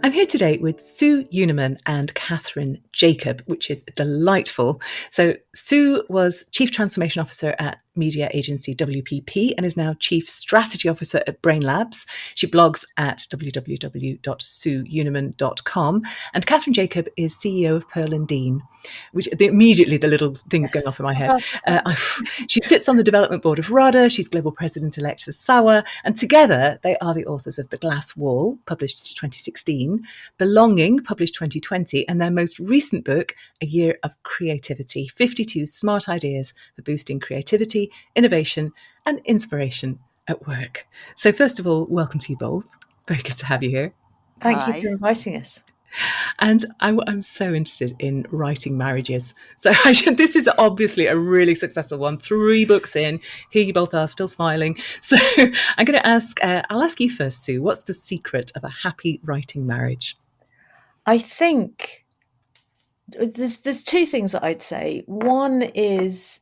I'm here today with Sue Unerman and Kathryn Jacob, which is delightful. So Sue was Chief Transformation Officer at media agency WPP and is now Chief Strategy Officer at Brain Labs. She blogs at www.sueunerman.com. And Kathryn Jacob is CEO of Pearl and Dean, which immediately the little things going off in my head. She sits on the development board of RADA. She's global president-elect of SAWA. And together they are the authors of The Glass Wall, published 2016, Belonging, published 2020, and their most recent book, A Year of Creativity, 52 Smart Ideas for Boosting Creativity, Innovation and Inspiration at Work. So first of all, welcome to you both. Very good to have you here. Thank you for inviting us. And I'm so interested in writing marriages. So this is obviously a really successful one. 3 books in, here you both are, still smiling. So I'm going to ask, I'll ask you first, Sue, what's the secret of a happy writing marriage? I think there's 2 things that I'd say. One is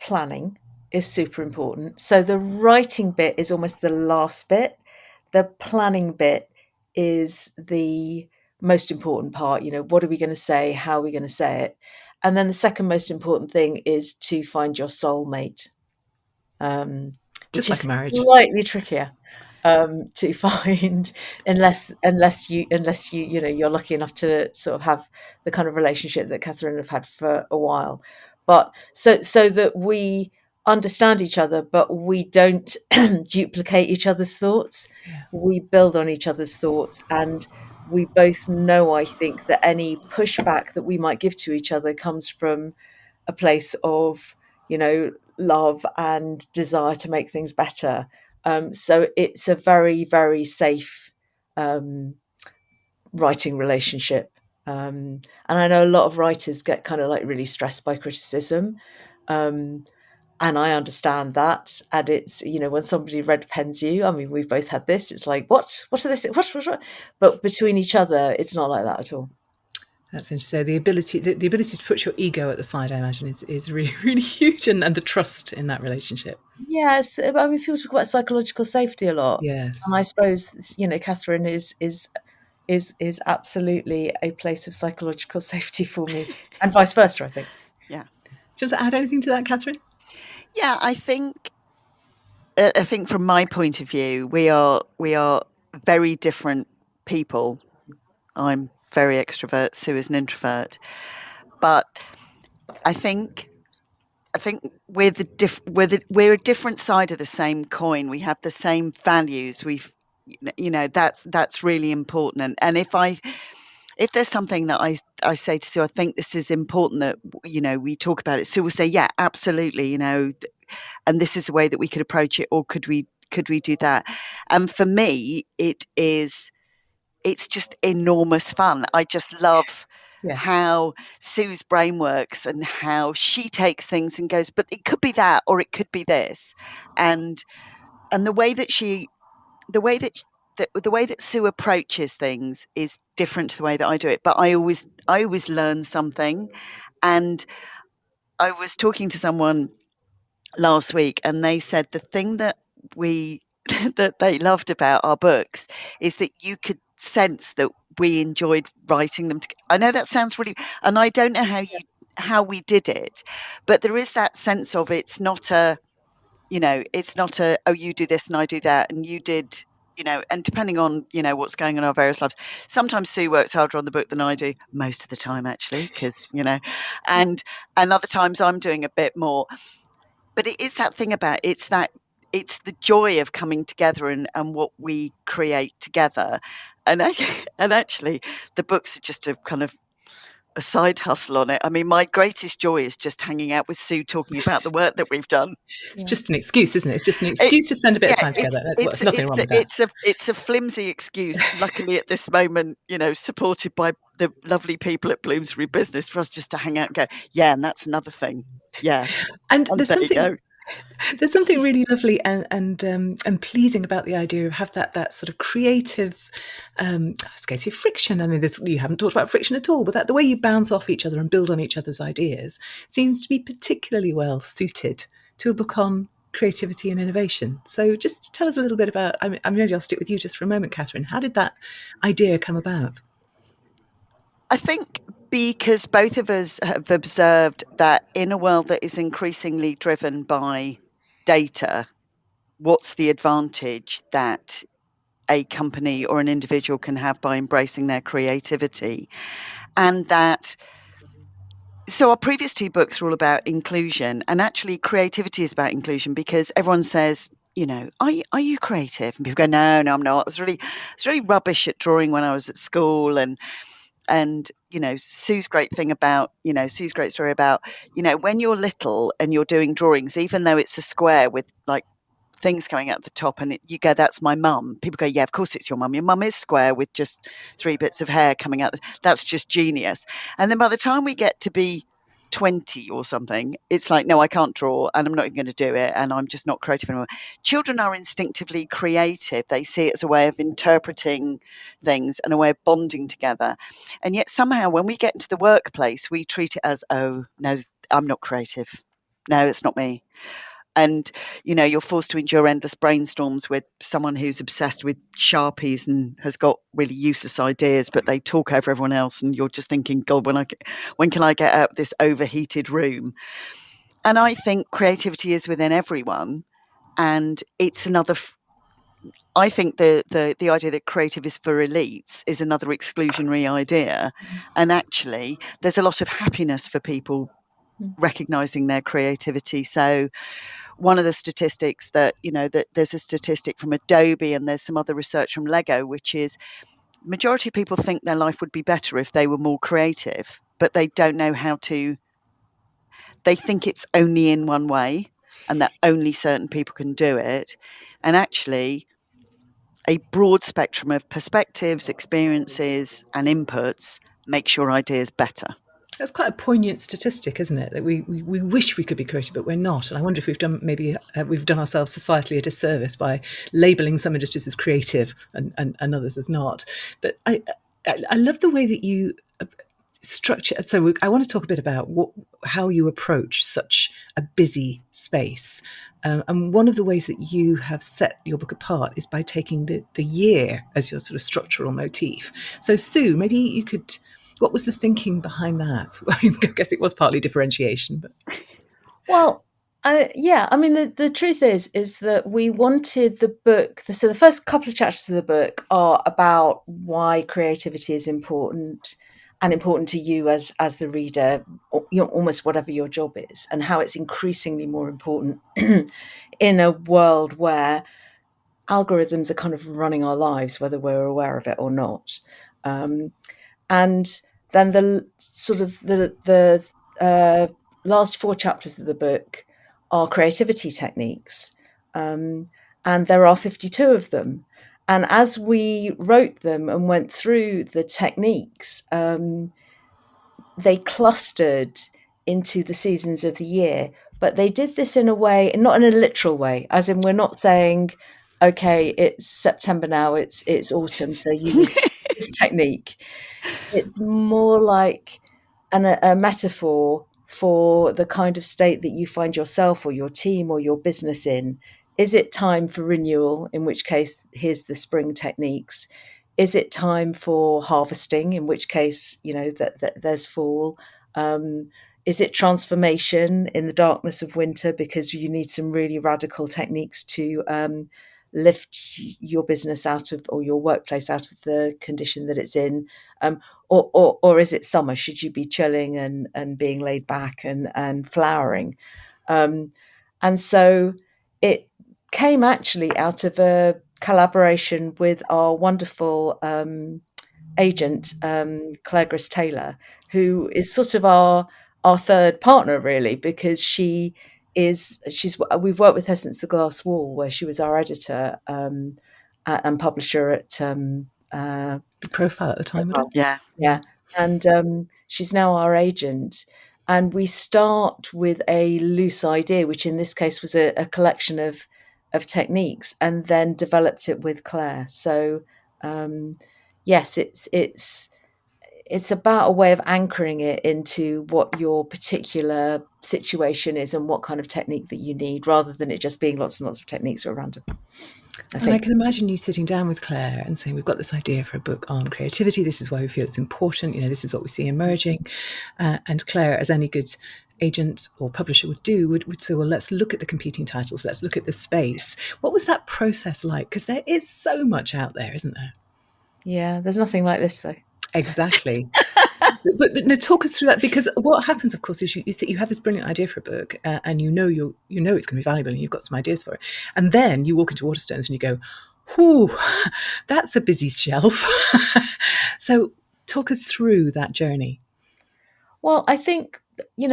planning is super important. So the writing bit is almost the last bit. The planning bit is the most important part. You know, what are we going to say? How are we going to say it? And then the second most important thing is to find your soulmate, which Just like is a marriage. slightly trickier to find unless you you're lucky enough to sort of have the kind of relationship that Kathryn have had for a while. But so that we understand each other, but we don't duplicate each other's thoughts. Yeah. We build on each other's thoughts, and we both know, I think, that any pushback that we might give to each other comes from a place of, love and desire to make things better. So it's a very, very safe writing relationship. And I know a lot of writers get kind of like really stressed by criticism. And I understand that. And it's, when somebody red pens you, I mean, we've both had this. It's like, what are this? What? But between each other, it's not like that at all. That's interesting. The ability to put your ego at the side, I imagine, is really, really huge, and the trust in that relationship. Yes, I mean, people talk about psychological safety a lot. Yes, and I suppose Kathryn is absolutely a place of psychological safety for me, and vice versa, I think. Yeah. Just add anything to that, Kathryn? Yeah, I think from my point of view, we are very different people. I'm very extrovert, Sue is an introvert, but I think we're a different side of the same coin. We have the same values. That's really important. And if there's something that I say to Sue, I think this is important that we talk about it. Sue will say, yeah, absolutely, and this is the way that we could approach it, or could we do that? And for me, it's just enormous fun. I just love how Sue's brain works and how she takes things and goes, but it could be that, or it could be this. And the way that Sue approaches things is different to the way that I do it. But I always learn something. And I was talking to someone last week, and they said the thing that that they loved about our books is that you could sense that we enjoyed writing them together. I know that sounds really, and I don't know how we did it, but there is that sense of it's not a oh, you do this and I do that and you did, and depending on what's going on in our various lives, sometimes Sue works harder on the book than I do, most of the time actually, because and other times I'm doing a bit more. But it is that thing about it's the joy of coming together and what we create together. And actually, the books are just a kind of a side hustle on it. I mean, my greatest joy is just hanging out with Sue, talking about the work that we've done. It's just an excuse, isn't it? It's just an excuse to spend a bit of time together. There's nothing wrong with that. It's a flimsy excuse. Luckily, at this moment, supported by the lovely people at Bloomsbury Business, for us just to hang out and go, yeah, and that's another thing. Yeah, and there's something really lovely and pleasing about the idea of have that sort of creative, friction. I mean, you haven't talked about friction at all, but the way you bounce off each other and build on each other's ideas seems to be particularly well suited to a book on creativity and innovation. So just tell us a little bit about, maybe I'll stick with you just for a moment, Kathryn. How did that idea come about? I think because both of us have observed that in a world that is increasingly driven by data, what's the advantage that a company or an individual can have by embracing their creativity? And that, so our previous two books were all about inclusion, and actually creativity is about inclusion, because everyone says, are you creative? And people go, no, I'm not. I was really rubbish at drawing when I was at school. And Sue's great story about, when you're little and you're doing drawings, even though it's a square with like things going out the top, and you go, that's my mum. People go, yeah, of course it's your mum. Your mum is square with just 3 bits of hair coming out. That's just genius. And then by the time we get to be 20 or something, it's like, no, I can't draw and I'm not even going to do it, and I'm just not creative anymore. Children are instinctively creative. They see it as a way of interpreting things and a way of bonding together. And yet somehow when we get into the workplace, we treat it as, oh, no, I'm not creative. No, it's not me. And, you're forced to endure endless brainstorms with someone who's obsessed with Sharpies and has got really useless ideas, but they talk over everyone else. And you're just thinking, God, when can I get out of this overheated room? And I think creativity is within everyone. And it's another, I think the idea that creative is for elites is another exclusionary idea. And actually, there's a lot of happiness for people recognizing their creativity. So one of the statistics that there's a statistic from Adobe, and there's some other research from Lego, which is majority of people think their life would be better if they were more creative, but they don't know how to. They think it's only in one way and that only certain people can do it. And actually, a broad spectrum of perspectives, experiences, and inputs makes your ideas better. That's quite a poignant statistic, isn't it? That we wish we could be creative, but we're not. And I wonder if we've done ourselves societally a disservice by labelling some industries as creative and others as not. But I love the way that you structure. So I want to talk a bit about how you approach such a busy space. And one of the ways that you have set your book apart is by taking the year as your sort of structural motif. So Sue, maybe you could. What was the thinking behind that? I guess it was partly differentiation, but well, yeah. I mean, the truth is that we wanted the book. So the first couple of chapters of the book are about why creativity is important, and important to you as the reader, almost whatever your job is, and how it's increasingly more important in a world where algorithms are kind of running our lives, whether we're aware of it or not. And then the sort of the last 4 chapters of the book are creativity techniques, and there are 52 of them. And as we wrote them and went through the techniques, they clustered into the seasons of the year. But they did this in a way, not in a literal way, as in we're not saying, okay, it's September now, it's autumn, so you need to do this technique. It's more like a metaphor for the kind of state that you find yourself or your team or your business in. Is it time for renewal? In which case, here's the spring techniques. Is it time for harvesting? In which case, that there's fall. Is it transformation in the darkness of winter? Because you need some really radical techniques to lift your business out of, or your workplace out of the condition that it's in. Or is it summer? Should you be chilling and being laid back and flowering? And so it came actually out of a collaboration with our wonderful agent, Clare Taylor, who is sort of our third partner, really, because we've worked with her since The Glass Wall, where she was our editor and publisher at Profile at the time. Yeah. And she's now our agent. And we start with a loose idea, which in this case was a collection of techniques, and then developed it with Clare. So yes, it's about a way of anchoring it into what your particular situation is and what kind of technique that you need, rather than it just being lots and lots of techniques at random. And I can imagine you sitting down with Clare and saying, we've got this idea for a book on creativity. This is why we feel it's important. This is what we see emerging. And Clare, as any good agent or publisher would do, would say, well, let's look at the competing titles. Let's look at the space. What was that process like? Because there is so much out there, isn't there? Yeah, there's nothing like this, though. Exactly. But no, talk us through that, because what happens, of course, is you have this brilliant idea for a book, and you know it's going to be valuable, and you've got some ideas for it, and then you walk into Waterstones and you go, "Whew, that's a busy shelf." So, talk us through that journey. Well, I think you're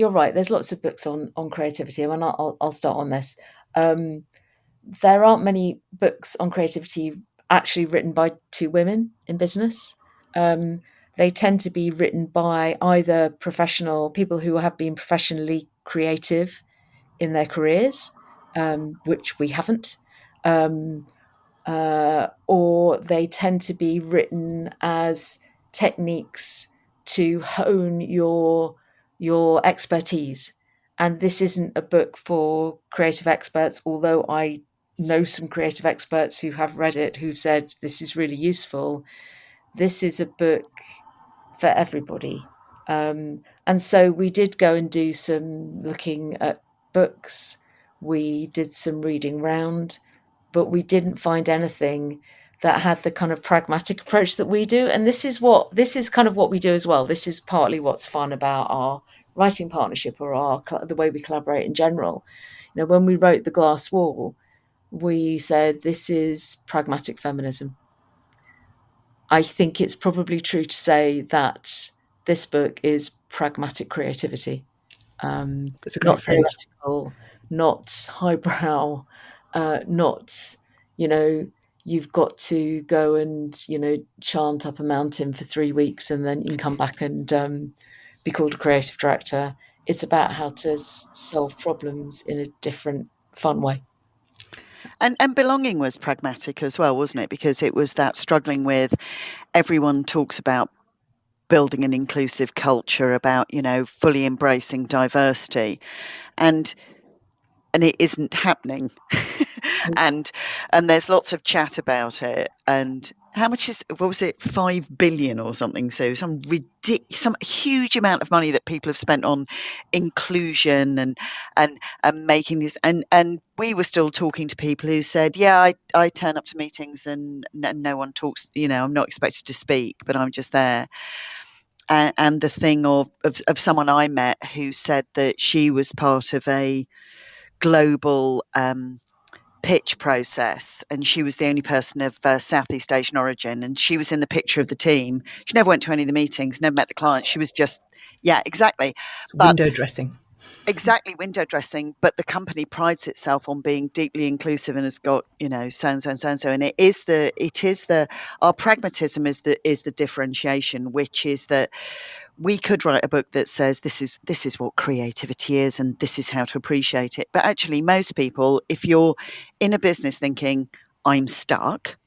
right. There's lots of books on creativity, and I'll start on this. There aren't many books on creativity actually written by two women in business. They tend to be written by either professional people who have been professionally creative in their careers, which we haven't, or they tend to be written as techniques to hone your expertise. And this isn't a book for creative experts, although I know some creative experts who have read it who've said this is really useful. This is a book for everybody. And so we did go and do some looking at books. We did some reading round, but we didn't find anything that had the kind of pragmatic approach that we do. And this is kind of what we do as well. This is partly what's fun about our writing partnership, or the way we collaborate in general. When we wrote The Glass Wall, we said this is pragmatic feminism. I think it's probably true to say that this book is pragmatic creativity. That's a great Not phrase. theoretical, not highbrow, not, you've got to go and, chant up a mountain for 3 weeks and then you can come back and be called a creative director. It's about how to solve problems in a different, fun way. And belonging was pragmatic as well, wasn't it? Because it was that struggling with, everyone talks about building an inclusive culture, about, fully embracing diversity. And it isn't happening. and there's lots of chat about it. And how much what was it, 5 billion or something? So some huge amount of money that people have spent on inclusion and making this. And we were still talking to people who said, yeah, I turn up to meetings and no one talks, I'm not expected to speak, but I'm just there. And the thing of someone I met who said that she was part of a global pitch process, and she was the only person of Southeast Asian origin, and she was in the picture of the team. She never went to any of the meetings, never met the client. She was just, exactly. Window dressing. Exactly, window dressing. But the company prides itself on being deeply inclusive and has got, so and so. And our pragmatism is the differentiation, which is that we could write a book that says this is what creativity is and this is how to appreciate it. But actually, most people, if you're in a business thinking, I'm stuck,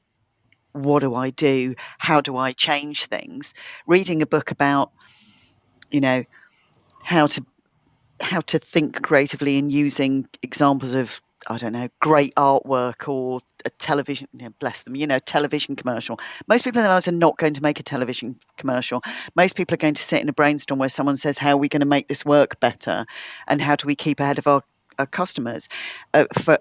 what do I do? How do I change things? Reading a book about, how to think creatively and using examples of, I don't know, great artwork or a television, bless them, television commercial. Most people in their lives are not going to make a television commercial. Most people are going to sit in a brainstorm where someone says, how are we going to make this work better? And how do we keep ahead of our customers, for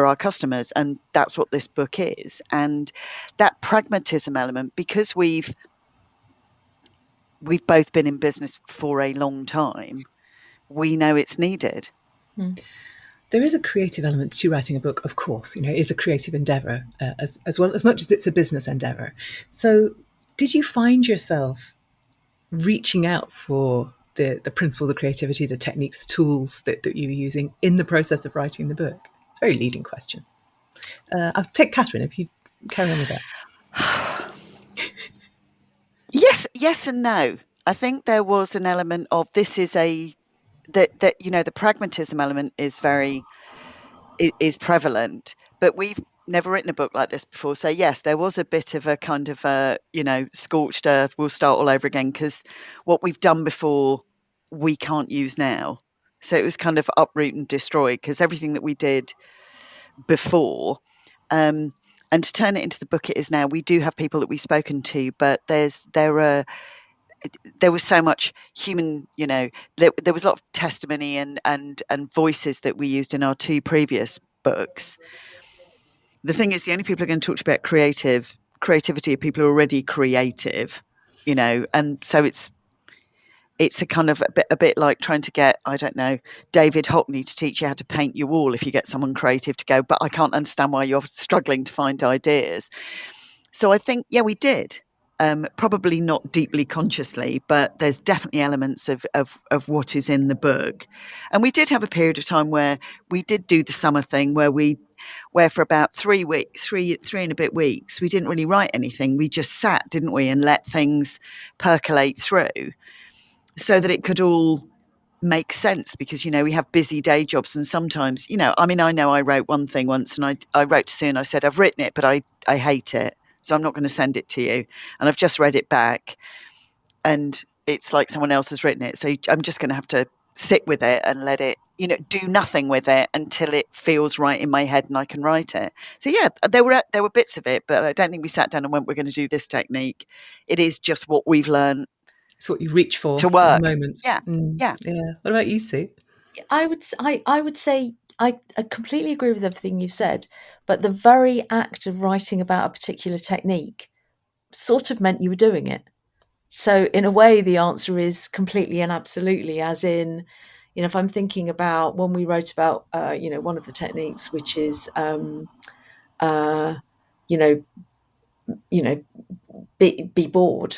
our customers? And that's what this book is. And that pragmatism element, because we've both been in business for a long time, we know it's needed. There is a creative element to writing a book, of course. It is a creative endeavor, as well, as much as it's a business endeavor. So, did you find yourself reaching out for the principles of creativity, the techniques, the tools that you were using in the process of writing the book? It's a very leading question. I'll take Kathryn, if you carry on with that. Yes and no. I think there was an element of the pragmatism element is prevalent, but we've never written a book like this before. So yes, there was a bit of a kind of a, scorched earth. We'll start all over again because what we've done before, we can't use now. So it was kind of uproot and destroy because everything that we did before, and to turn it into the book it is now, we do have people that we've spoken to, but there was so much human, there was a lot of testimony and voices that we used in our 2 previous books. The thing is, the only people who are going to talk about creativity are people who are already creative, and so it's a kind of a bit like trying to get, I don't know, David Hockney to teach you how to paint your wall if you get someone creative to go, but I can't understand why you're struggling to find ideas. So I think, yeah, we did. Probably not deeply consciously, but there's definitely elements of what is in the book. And we did have a period of time where we did do the summer thing where for about 3 and a bit weeks, we didn't really write anything. We just sat, didn't we, and let things percolate through so that it could all make sense because, we have busy day jobs and sometimes, I know I wrote one thing once and I wrote to Sue and I said, I've written it, but I hate it. So I'm not going to send it to you. And I've just read it back and it's like someone else has written it. So I'm just going to have to sit with it and let it, do nothing with it until it feels right in my head and I can write it. So yeah, there were bits of it, but I don't think we sat down and went, we're going to do this technique. It is just what we've learned. It's what you reach for to work. at the moment. Yeah. Yeah. What about you, Sue? I would say I completely agree with everything you've said, but the very act of writing about a particular technique sort of meant you were doing it. So in a way, the answer is completely and absolutely, as in, if I'm thinking about when we wrote about, one of the techniques, which is, be bored.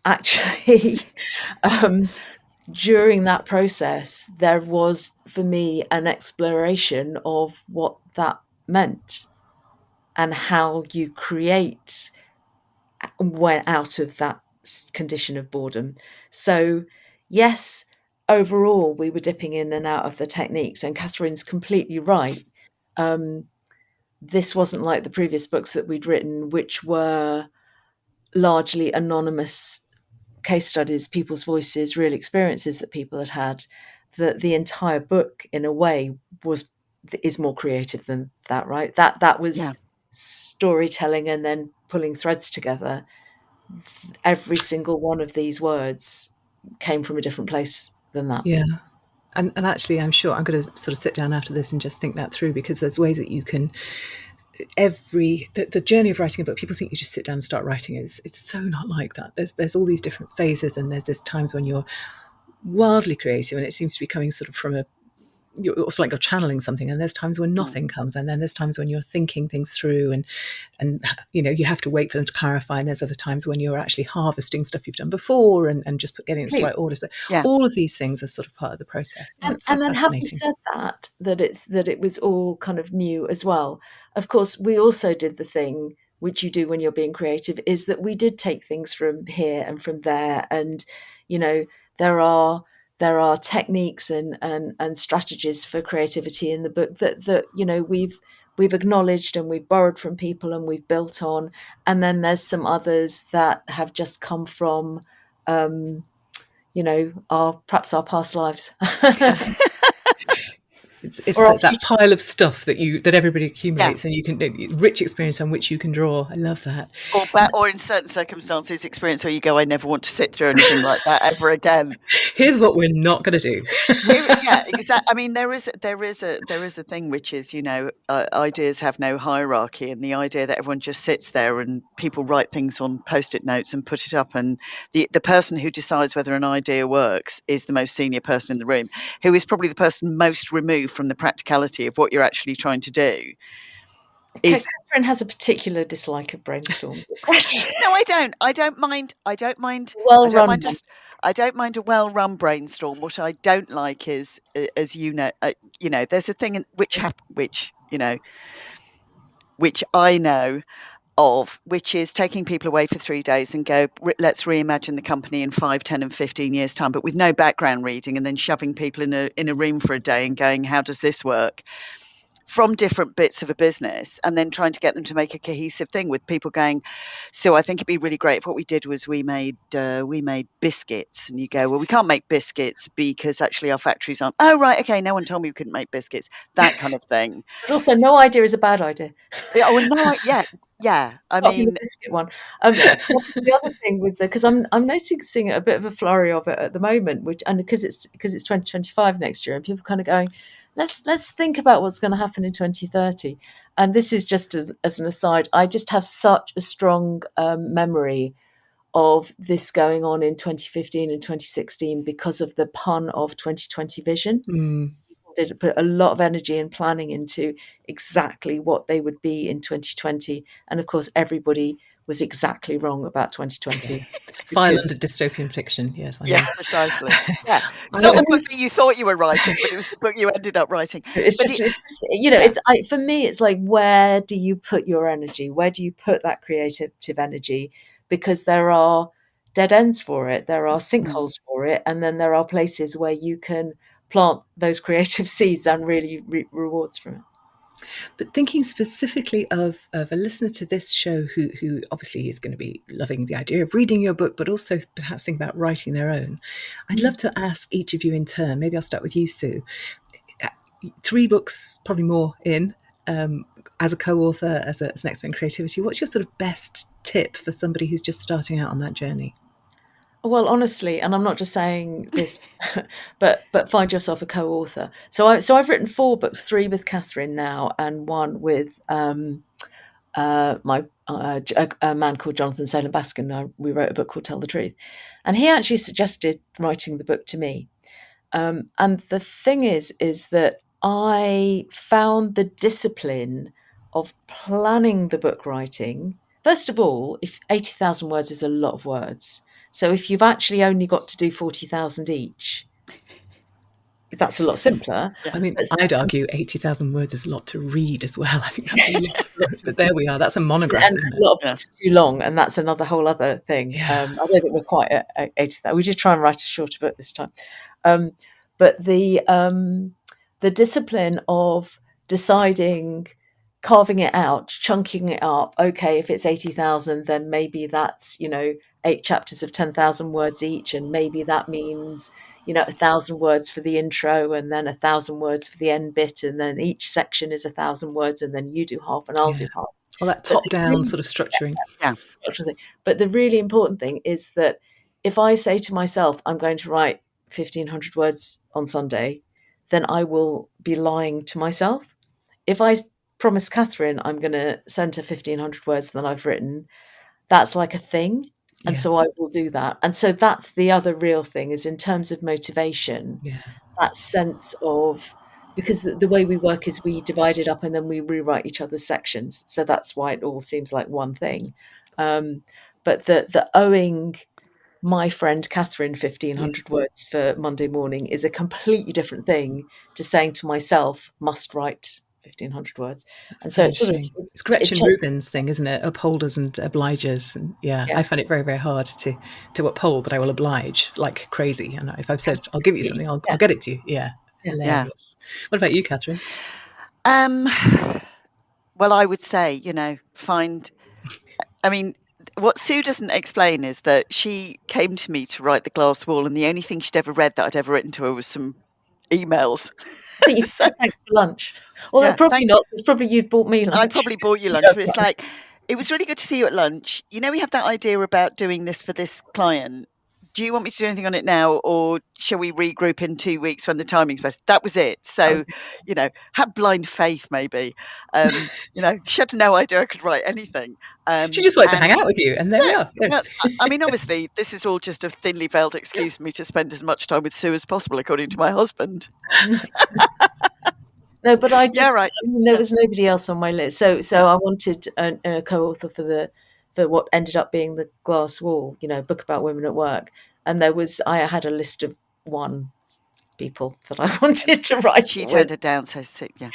Actually, during that process, there was for me an exploration of what that meant and how you create when out of that condition of boredom. So yes, overall we were dipping in and out of the techniques, and Kathryn's completely right. This wasn't like the previous books that we'd written, which were largely anonymous case studies, people's voices, real experiences that people had had. That the entire book, in a way, is more creative than that, right? That was storytelling and then pulling threads together. Every single one of these words came from a different place than that. Yeah. And actually, I'm sure I'm going to sort of sit down after this and just think that through, because there's ways that you can, the journey of writing a book, people think you just sit down and start writing it. It's so not like that. There's all these different phases, and there's times when you're wildly creative and it seems to be coming sort of from you're also like you're channeling something, and there's times when nothing comes, and then there's times when you're thinking things through and you have to wait for them to clarify, and there's other times when you're actually harvesting stuff you've done before and just getting it in the right order. So all of these things are sort of part of the process, and then having said that it was all kind of new as well. Of course, we also did the thing which you do when you're being creative, is that we did take things from here and from there, and there are techniques and strategies for creativity in the book that we've acknowledged and we've borrowed from people and we've built on. And then there's some others that have just come from, perhaps our past lives. It's that pile of stuff that everybody accumulates, and you can rich experience on which you can draw. I love that. Or in certain circumstances, experience where you go, I never want to sit through anything like that ever again. Here's what we're not going to do. Yeah, exactly. I mean, there is a thing which is, ideas have no hierarchy, and the idea that everyone just sits there and people write things on Post-it notes and put it up, and the person who decides whether an idea works is the most senior person in the room, who is probably the person most removed from the practicality of what you're actually trying to do. Kathryn has a particular dislike of brainstorms. No, I don't. I don't mind. I don't mind a well-run brainstorm. What I don't like is, as there's a thing which I know of, which is taking people away for 3 days and go, let's reimagine the company in 5, 10 and 15 years time, but with no background reading, and then shoving people in a room for a day and going, how does this work? from different bits of a business, and then trying to get them to make a cohesive thing with people going, so I think it'd be really great if what we did was we made biscuits. And you go, well, we can't make biscuits because actually our factories aren't. Oh, right. Okay. No one told me we couldn't make biscuits. That kind of thing. But also, no idea is a bad idea. Oh, no. Yeah. I mean, the biscuit one. The other thing with because I'm noticing a bit of a flurry of it at the moment, because it's 2025 next year, and people kind of going, let's think about what's going to happen in 2030. And this is just as an aside, I just have such a strong memory of this going on in 2015 and 2016 because of the pun of 2020 vision. People did put a lot of energy and planning into exactly what they would be in 2020. And of course, everybody was exactly wrong about 2020. File under dystopian fiction, yes. Yes, precisely. Yeah, it's not the book that you thought you were writing, but it was the book you ended up writing. It's just it's for me, it's like, where do you put your energy? Where do you put that creative energy? Because there are dead ends for it, there are sinkholes for it, and then there are places where you can plant those creative seeds and really reap rewards from it. But thinking specifically of a listener to this show who obviously is going to be loving the idea of reading your book, but also perhaps thinking about writing their own, I'd love to ask each of you in turn, maybe I'll start with you, Sue. 3 books, probably more in, as a co-author, as an expert in creativity, what's your sort of best tip for somebody who's just starting out on that journey? Well, honestly, and I'm not just saying this, but find yourself a co-author. So I've written 4 books, 3 with Kathryn now, and 1 with a man called Jonathan Salem Baskin. We wrote a book called Tell the Truth, and he actually suggested writing the book to me. And the thing is that I found the discipline of planning the book writing. First of all, if 80,000 words is a lot of words. So if you've actually only got to do 40,000 each, that's a lot simpler. I mean, I'd argue 80,000 words is a lot to read as well. I think that's a lot. But there we are. That's a monograph, and isn't it? A lot of books are too long, and that's another whole other thing. I don't think we're quite at 80,000. We did try and write a shorter book this time. But the discipline of deciding, carving it out, chunking it up. Okay, if it's 80,000, then maybe that's 8 chapters of 10,000 words each, and maybe that means 1,000 words for the intro, and then 1,000 words for the end bit, and then each section is 1,000 words, and then you do half and I'll do half. Well, that top-down sort of structuring. But the really important thing is that if I say to myself, I'm going to write 1,500 words on Sunday, then I will be lying to myself. If I promise Kathryn I'm going to send her 1,500 words that I've written, that's like a thing. And so I will do that. And so that's the other real thing, is in terms of motivation, that sense of, because the way we work is we divide it up and then we rewrite each other's sections. So that's why it all seems like one thing. But the owing my friend Kathryn 1,500 words for Monday morning is a completely different thing to saying to myself, must write 1,500 words. And so it's Gretchen Rubin's thing, isn't it? Upholders and obligers. And I find it very, very hard to uphold, but I will oblige like crazy. And if I've said I'll give you something, I'll get it to you. Hilarious. What about you, Kathryn? Well, I would say, what Sue doesn't explain is that she came to me to write The Glass Wall, and the only thing she'd ever read that I'd ever written to her was some emails. So, thanks for lunch. Well, probably not, because probably you'd bought me lunch. I probably bought you lunch, but it's like, it was really good to see you at lunch. We had that idea about doing this for this client. Do you want me to do anything on it now, or shall we regroup in 2 weeks when the timing's better? That was it. So, had blind faith, maybe. She had no idea I could write anything. She just wanted to hang out with you, and there we are. Well, obviously, this is all just a thinly veiled excuse for me to spend as much time with Sue as possible, according to my husband. No, but there was nobody else on my list. So I wanted a co-author for what ended up being The Glass Wall, book about women at work. And I had a list of 1 people that I wanted to write. She turned it down, so yeah.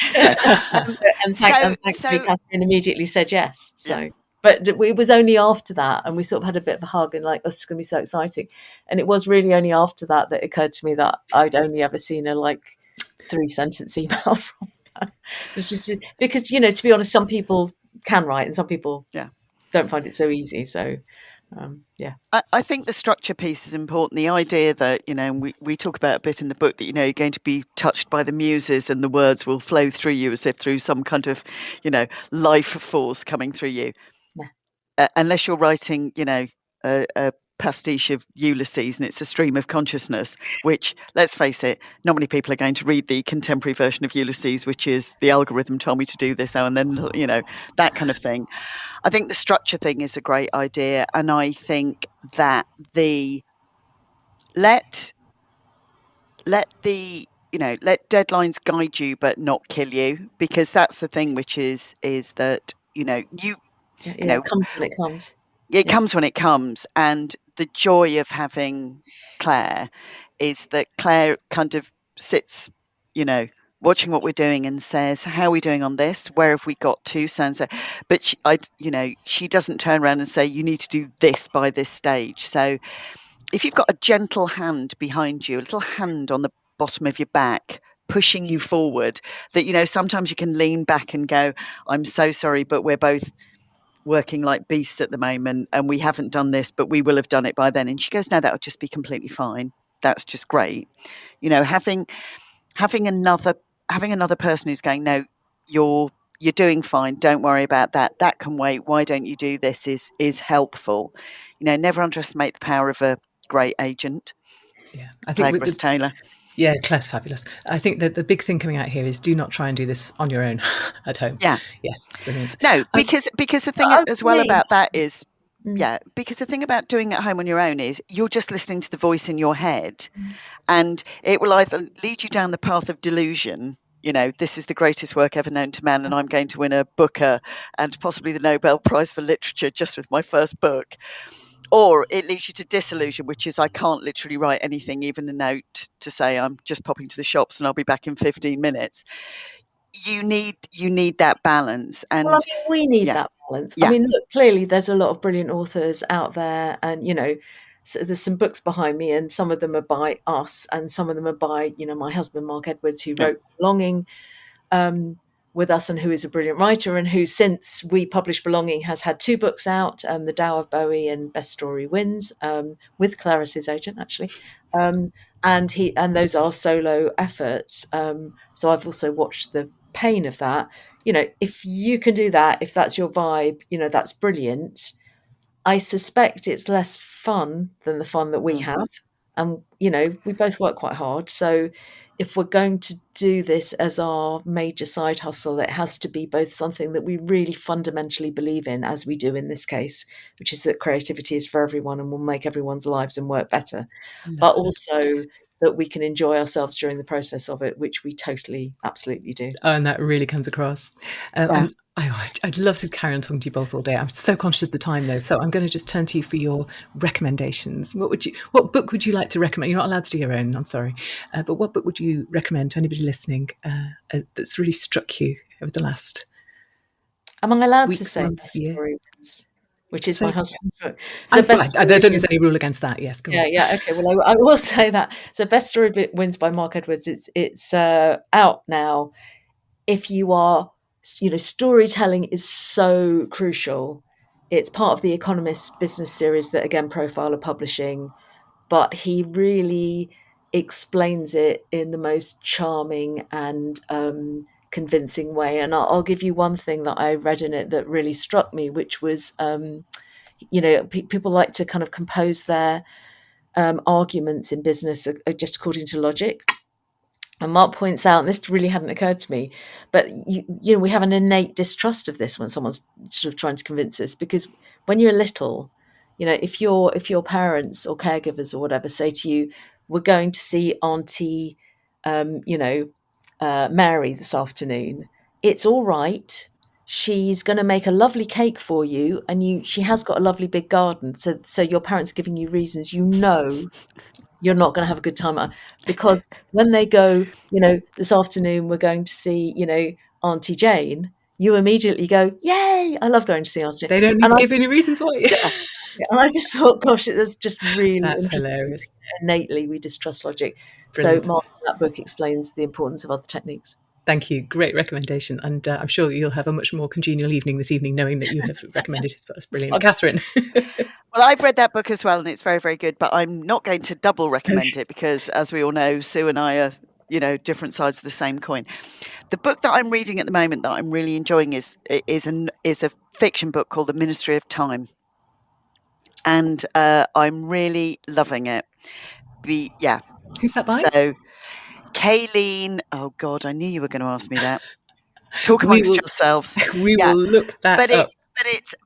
And thankfully, Kathryn immediately said yes. So, but it was only after that, and we sort of had a bit of a hug, and like, this is going to be so exciting. And it was really only after that it occurred to me that I'd only ever seen a 3-sentence email from. It's just because, to be honest, some people can write and some people don't find it so easy. So, yeah. I think the structure piece is important. The idea that, we talk about a bit in the book that, you're going to be touched by the muses and the words will flow through you as if through some kind of, life force coming through you. Yeah. Unless you're writing, a pastiche of Ulysses and it's a stream of consciousness, which, let's face it, not many people are going to read the contemporary version of Ulysses, which is the algorithm told me to do this now and then, that kind of thing. I think the structure thing is a great idea. And I think that let deadlines guide you, but not kill you, because that's the thing, which is that, it comes when it comes. It comes when it comes. And the joy of having Clare is that Clare kind of sits, watching what we're doing and says, how are we doing on this? Where have we got to? So and so. But she doesn't turn around and say, you need to do this by this stage. So if you've got a gentle hand behind you, a little hand on the bottom of your back, pushing you forward, that, sometimes you can lean back and go, I'm so sorry, but we're both working like beasts at the moment and we haven't done this, but we will have done it by then. And she goes, no, that would just be completely fine. That's just great. Having another person who's going, no, you're doing fine. Don't worry about that. That can wait. Why don't you do this is helpful. Never underestimate the power of a great agent. Yeah, I think Clare Taylor. Yeah, Claire's fabulous. I think that the big thing coming out here is do not try and do this on your own at home. Yeah. Yes, brilliant. No, because the thing as well about that is, because the thing about doing it at home on your own is you're just listening to the voice in your head, and it will either lead you down the path of delusion. This is the greatest work ever known to man, and I'm going to win a Booker and possibly the Nobel Prize for Literature just with my first book. Or it leads you to disillusion, which is I can't literally write anything, even a note to say I'm just popping to the shops and I'll be back in 15 minutes. You need that balance. And we need that balance. I mean, look, clearly there's a lot of brilliant authors out there, and so there's some books behind me, and some of them are by us, and some of them are by my husband Mark Edwards, who wrote Belonging with us, and who is a brilliant writer, and who, since we published Belonging, has had 2 books out, The Tao of Bowie and Best Story Wins, with Clare, his agent, actually. And those are solo efforts. So I've also watched the pain of that. If you can do that, if that's your vibe, that's brilliant. I suspect it's less fun than the fun that we have. And, we both work quite hard. So if we're going to do this as our major side hustle, it has to be both something that we really fundamentally believe in, as we do in this case, which is that creativity is for everyone and will make everyone's lives and work better, but also that we can enjoy ourselves during the process of it, which we totally, absolutely do. Oh, and that really comes across. I'd love to carry on talking to you both all day. I'm so conscious of the time, though, so I'm going to just turn to you for your recommendations. What book would you like to recommend? You're not allowed to do your own, I'm sorry, but what book would you recommend to anybody listening that's really struck you over the last? Am I allowed weeks, to say months, Story Wins, which is my husband's book? So I don't think there's any rule against that. Yes, go on. Yeah. Okay. Well, I will say that. So, Best Story Wins by Mark Edwards. It's out now. If you are, storytelling is so crucial. It's part of the Economist business series that, again, Profile are publishing, but he really explains it in the most charming and convincing way. And I'll give you one thing that I read in it that really struck me, which was, people like to kind of compose their arguments in business just according to logic. And Mark points out, and this really hadn't occurred to me, but we have an innate distrust of this when someone's sort of trying to convince us, because when you're little, if your parents or caregivers or whatever say to you, we're going to see Auntie, Mary this afternoon, it's all right. She's going to make a lovely cake for you, and she has got a lovely big garden. So your parents are giving you reasons, you're not going to have a good time, because when they go, this afternoon we're going to see, Auntie Jane, you immediately go, yay, I love going to see Auntie Jane. They don't need to give any reasons why. And I just thought, gosh, it's just really That's interesting. Hilarious. Innately, we distrust logic. Brilliant. So Mark, that book explains the importance of other techniques. Thank you. Great recommendation. And I'm sure you'll have a much more congenial evening this evening, knowing that you have recommended his book. That's brilliant. Kathryn. Well, I've read that book as well, and it's very, very good, but I'm not going to double recommend it because, as we all know, Sue and I are, different sides of the same coin. The book that I'm reading at the moment that I'm really enjoying is a fiction book called The Ministry of Time. And I'm really loving it. Who's that by? So, Kayleen, oh God, I knew you were going to ask me that. Talk amongst yourselves. We will look that up.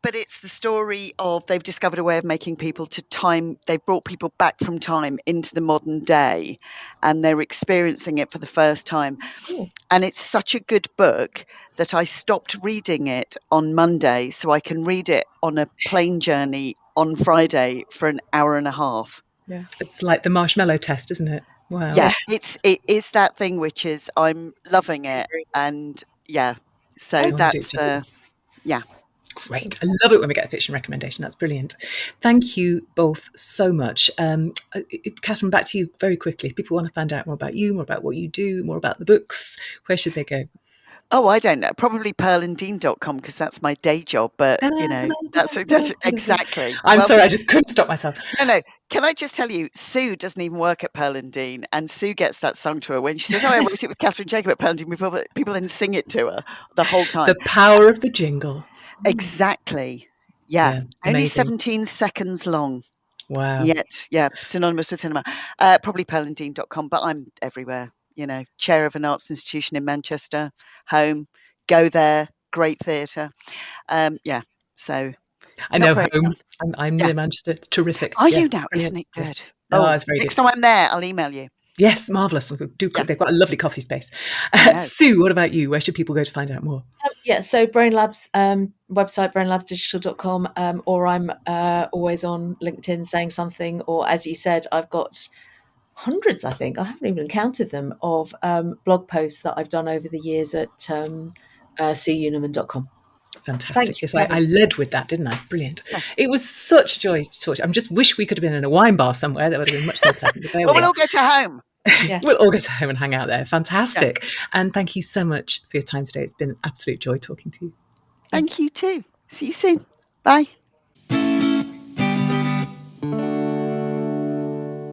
But it's the story of they've discovered a way of making people to time. They've brought people back from time into the modern day, and they're experiencing it for the first time. Cool. And it's such a good book that I stopped reading it on Monday so I can read it on a plane journey on Friday for an hour and a half. Yeah, it's like the marshmallow test, isn't it? Wow. Yeah, it is that thing which is I'm loving it, and so that's yeah. Great. I love it when we get a fiction recommendation. That's brilliant. Thank you both so much. Kathryn, back to you very quickly. If people want to find out more about you, more about what you do, more about the books, where should they go? Oh, I don't know. Probably pearlanddean.com because that's my day job. But, that's exactly. I'm sorry, I just couldn't stop myself. No. Can I just tell you, Sue doesn't even work at Pearl and Dean, and Sue gets that sung to her when she says, I wrote it with Kathryn Jacob at Pearl and Dean. People then sing it to her the whole time. The power of the jingle. Exactly. Yeah. Only amazing. 17 seconds long. Wow. Yet, synonymous with cinema. Probably pearlanddean.com, but I'm everywhere. Chair of an arts institution in Manchester, home, go there, great theatre. So I know home. I'm near Manchester. It's terrific. Are you now? Isn't it good? Oh, it's very next good. time I'm there, I'll email you. Yes, marvellous. They've got a lovely coffee space. Sue, what about you? Where should people go to find out more? So Brain Labs website, brainlabsdigital.com, or I'm always on LinkedIn saying something, or as you said, I've got hundreds, I think, I haven't even counted them, of blog posts that I've done over the years at sueunerman.com. Fantastic. Yes, I led with that, didn't I? Brilliant. Yeah. It was such a joy to talk to you. I just wish we could have been in a wine bar somewhere. That would have been much more pleasant. Well, we'll all go to home. Yeah. We'll all go to home and hang out there. Fantastic. Yeah. And thank you so much for your time today. It's been an absolute joy talking to you. Thank you too. See you soon. Bye.